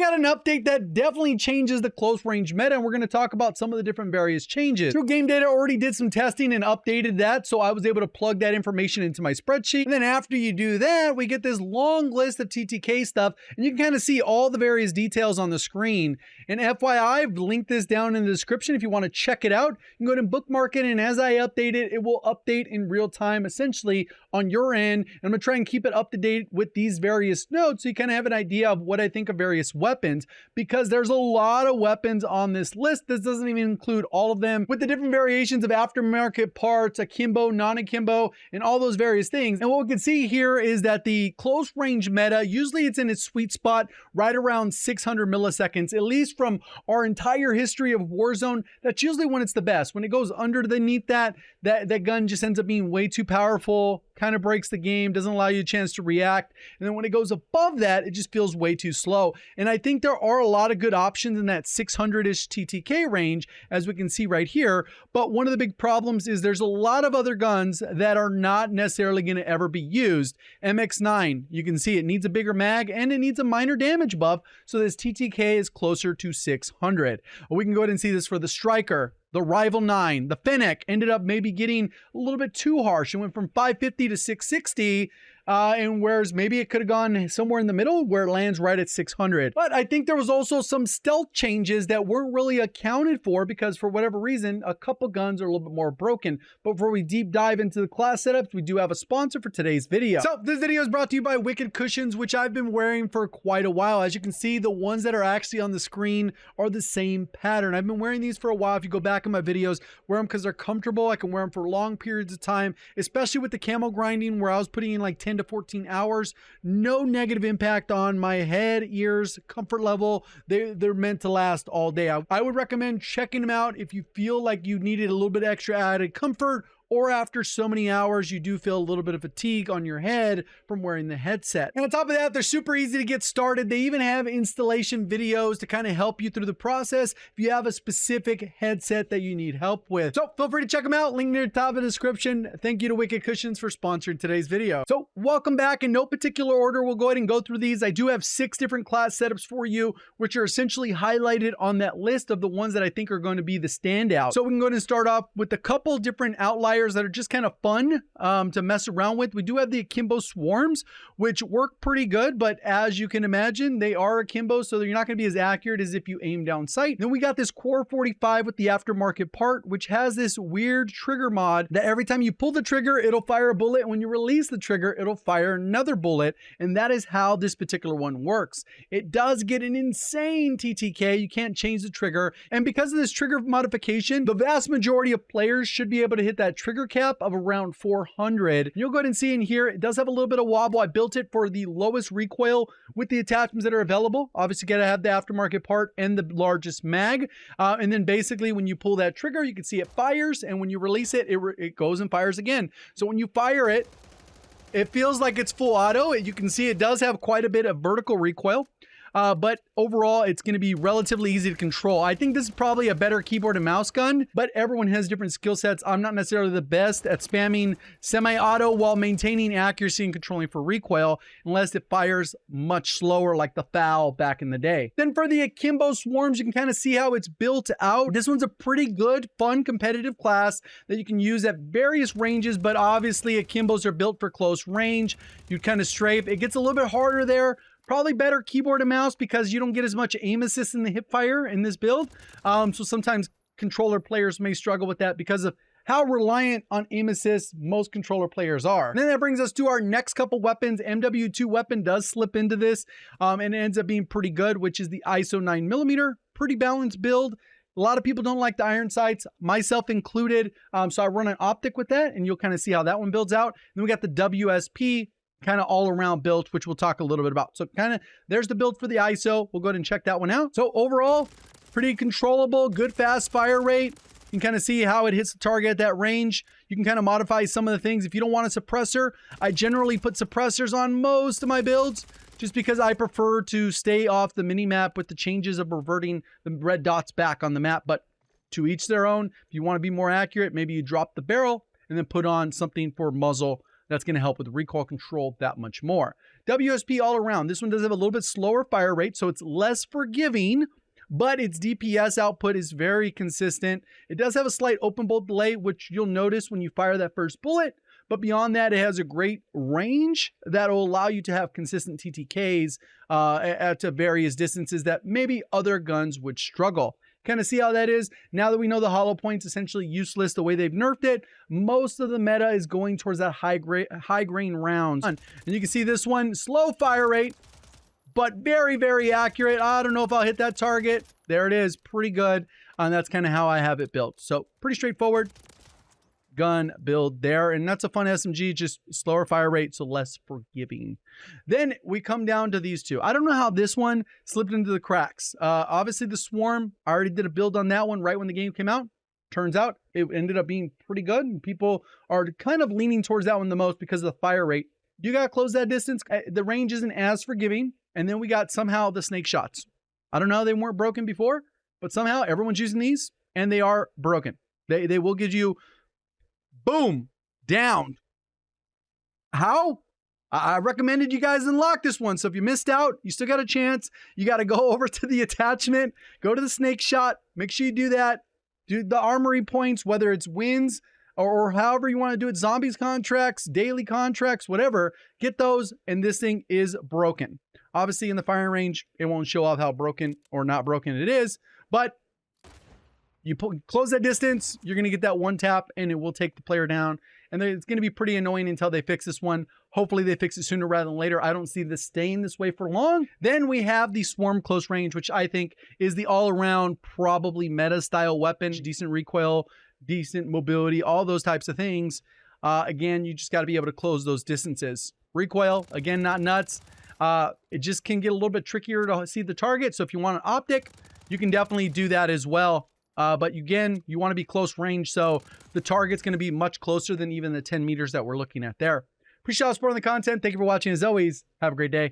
got an update that definitely changes the close range meta, and we're going to talk about some of the different various changes. True Game Data already did some testing and updated that, so I was able to plug that information into my spreadsheet. And then after you do that, we get this long list of TTK stuff, and you can kind of see all the various details on the screen. And FYI, I've linked this down in the description if you want to check it out. You can go ahead and bookmark it, and as I update it, it will update in real time, essentially on your end. And I'm going to try and keep it up to date with these various notes so you kind of have an idea of what I think of various weapons, because there's a lot of weapons on this list. This doesn't even include all of them, with the different variations of aftermarket parts, akimbo, non-akimbo, and all those various things. And what we can see here is that the close range meta, usually it's in its sweet spot right around 600 milliseconds, at least from our entire history of Warzone. That's usually when it's the best. When it goes underneath that gun just ends up being way too powerful, kind of breaks the game, doesn't allow you a chance to react. And then when it goes above that, it just feels way too slow. And I think there are a lot of good options in that 600-ish TTK range, as we can see right here. But one of the big problems is there's a lot of other guns that are not necessarily going to ever be used. MX9, you can see it needs a bigger mag and it needs a minor damage buff, so this TTK is closer to 600. We can go ahead and see this for the Striker. The Rival 9, the Fennec ended up maybe getting a little bit too harsh. It went from 550 to 660, and whereas maybe it could have gone somewhere in the middle where it lands right at 600. But I think there was also some stealth changes that weren't really accounted for because for whatever reason, a couple guns are a little bit more broken. But before we deep dive into the class setups, we do have a sponsor for today's video. So this video is brought to you by Wicked Cushions, which I've been wearing for quite a while. As you can see, the ones that are actually on the screen are the same pattern. I've been wearing these for a while. If you go back in my videos, wear them because they're comfortable. I can wear them for long periods of time, especially with the camo grinding where I was putting in like 10 to 14 hours. No negative impact on my head, ears, comfort level. They're meant to last all day. I would recommend checking them out if you feel like you needed a little bit extra added comfort, or after so many hours, you do feel a little bit of fatigue on your head from wearing the headset. And on top of that, they're super easy to get started. They even have installation videos to kind of help you through the process if you have a specific headset that you need help with. So feel free to check them out. Link near the top of the description. Thank you to Wicked Cushions for sponsoring today's video. So welcome back. In no particular order, we'll go ahead and go through these. I do have 6 different class setups for you, which are essentially highlighted on that list of the ones that I think are going to be the standout. So we can go ahead and start off with a couple different outliers that are just kind of fun to mess around with. We do have the Akimbo Swarms, which work pretty good, but as you can imagine, they are Akimbo, so you're not going to be as accurate as if you aim down sight. Then we got this Core 45 with the aftermarket part, which has this weird trigger mod that every time you pull the trigger, it'll fire a bullet, and when you release the trigger, it'll fire another bullet, and that is how this particular one works. It does get an insane TTK. You can't change the trigger, and because of this trigger modification, the vast majority of players should be able to hit that trigger cap of around 400. You'll go ahead and see in here, it does have a little bit of wobble. I built it for the lowest recoil with the attachments that are available. Obviously, got to have the aftermarket part and the largest mag. And then basically, when you pull that trigger, you can see it fires, and when you release it, it goes and fires again. So when you fire it, it feels like it's full auto. You can see it does have quite a bit of vertical recoil. But overall, it's going to be relatively easy to control. I think this is probably a better keyboard and mouse gun, but everyone has different skill sets. I'm not necessarily the best at spamming semi-auto while maintaining accuracy and controlling for recoil, unless it fires much slower like the FAL back in the day. Then for the Akimbo Swarms, you can kind of see how it's built out. This one's a pretty good, fun, competitive class that you can use at various ranges, but obviously Akimbos are built for close range. You kind of strafe. It gets a little bit harder there. Probably better keyboard and mouse because you don't get as much aim assist in the hip fire in this build. So sometimes controller players may struggle with that because of how reliant on aim assist most controller players are. And then that brings us to our next couple weapons. MWIII weapon does slip into this, and it ends up being pretty good, which is the ISO 9mm. Pretty balanced build. A lot of people don't like the iron sights, myself included. So I run an optic with that, and you'll kind of see how that one builds out. Then we got the WSP, kind of all around build, which we'll talk a little bit about. So kind of there's the build for the ISO. We'll go ahead and check that one out. So overall, pretty controllable, good fast fire rate. You can kind of see how it hits the target at that range. You can kind of modify some of the things. If you don't want a suppressor, I generally put suppressors on most of my builds just because I prefer to stay off the mini map with the changes of reverting the red dots back on the map. But to each their own. If you want to be more accurate, maybe you drop the barrel and then put on something for muzzle That's going to help with recoil control that much more. WSP all around. This one does have a little bit slower fire rate, so it's less forgiving, but its DPS output is very consistent. It does have a slight open bolt delay, which you'll notice when you fire that first bullet. But beyond that, it has a great range that will allow you to have consistent TTKs at various distances that maybe other guns would struggle. Kind of see how that is? Now that we know the hollow point's essentially useless the way they've nerfed it, most of the meta is going towards that high grain rounds. And you can see this one, slow fire rate, but very, very accurate. I don't know if I'll hit that target. There it is, pretty good. And that's kind of how I have it built. So pretty straightforward gun build there, and that's a fun SMG, just slower fire rate, so less forgiving. Then we come down to these two. I don't know how this one slipped into the cracks. Obviously the Swarm, I already did a build on that one right when the game came out. Turns out it ended up being pretty good, and people are kind of leaning towards that one the most because of the fire rate. You gotta close that distance. The range isn't as forgiving. And then we got somehow the Snakeshots. I don't know how they weren't broken before, but somehow everyone's using these and they are broken. They will give you boom, down. How? I recommended you guys unlock this one. So if you missed out, you still got a chance. You got to go over to the attachment, go to the Snakeshot. Make sure you do that. Do the armory points, whether it's wins or however you want to do it. Zombies contracts, daily contracts, whatever. Get those. And this thing is broken. Obviously in the firing range, it won't show off how broken or not broken it is. But you close that distance, you're going to get that one tap and it will take the player down. And it's going to be pretty annoying until they fix this one. Hopefully they fix it sooner rather than later. I don't see this staying this way for long. Then we have the Swarm close range, which I think is the all-around probably meta style weapon. Decent recoil, decent mobility, all those types of things. Again, you just got to be able to close those distances. Recoil, again, not nuts. It just can get a little bit trickier to see the target. So if you want an optic, you can definitely do that as well. But again, you want to be close range, so the target's going to be much closer than even the 10 meters that we're looking at there. Appreciate y'all supporting the content. Thank you for watching. As always, have a great day.